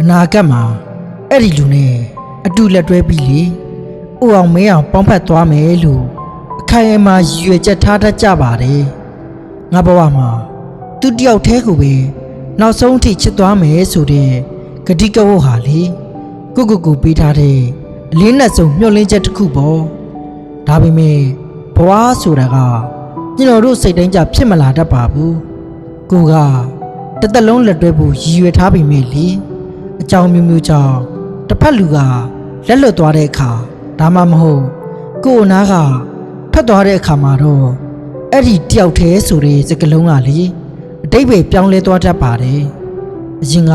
နာဂတ်မှာအဲ့ဒီလူနဲ့အတူလက်တွဲပြီးလေအိုအောင်မဲအောင်ပေါင်းဖက်သွားမယ်လို့အခိုင်အမာရည်ရွယ်ချက်ထားတတ်ကြပါတယ်ငါဘဝမှာသူတယောက်တည်းကိုပဲနောက်ဆုံးအထိချစ်သွားမယ်ဆိုတဲ့ဂတိကဝတ်ဟာလေကိုပေးထားတဲ့အလေးနဲ့ဆုံးမျှော်လင့်ချက်တစ်ခုပေါ့ဒါပေမဲ့ဘဝဆိုတာကကျွန်တော်တို့စိတ်တိုင်းကြဖြစ်မလာတတ်ပါဘူးကိုကတစ်သက်လုံးလက်တွဲဖို့ရည်ရွယ်ထားပေမဲ့လေအကြောင်းမျိုးကြောင့်တစ်ဖက်လူကလက်လွတ်သွားတဲ့အခါဒါမှမဟုတ်ကိုအနာကဖက်သွားတဲ့အခါမှာတော့အဲ့ဒီတယောက်တည်းဆိုတဲ့စကားလုံးကလေအတိတ်ပဲပြောင်းလဲသွားတတ်ပါတယ်အရင်က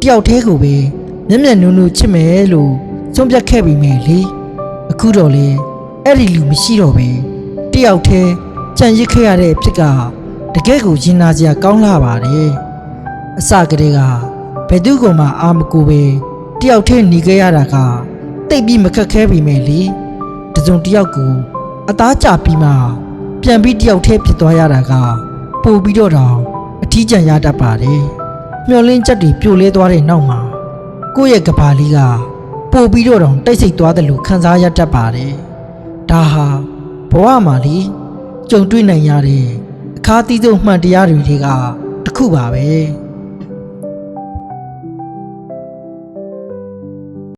တယောက်တည်းကိုပဲမျက်မျက်နုံနုချစ်မယ်လို့ဆုံးဖြတ်ခဲ့ပြီးမယ်လေအခုတော့လေအဲ့ဒီလူမရှိတော့ပဲတယောက်တည်းကြံရစ်ခဲ့ရတဲ့ဖြစ်ကတကယ်ကိုရင်နာစရာကောင်းလာပါတယ်အစကတည်းကဘယ်သူကမှအာမကိုပဲတယောက်တည်းနေခဲ့ရတာကတိတ်ပြီးမခက်ခဲပြီမယ်လေတစုံတယောက်ကိုအသားကျပြီးမှပြန်ပြီးတယောက်တည်းဖြစ်သွားရတာကပို့ပြီးတော့တောင်အထီးကျန်ရတတ်ပါတယ်မျောလင်းချက်တွေပြိုလဲသွားတဲ့နောက်မှာကိုယ့်ရဲ့ကဘာလေးကပို့ပြီးတော့တောင်တိတ်ဆိတ်သွားတယ်လို့ခံစားရတတ်ပါတယ်ဒါဟာဘဝမှာလေကြုံတွေ့နိုင်ရတဲ့အခါသီးဆုံးမှန်တရားတွေကတစ်ခုပါပဲ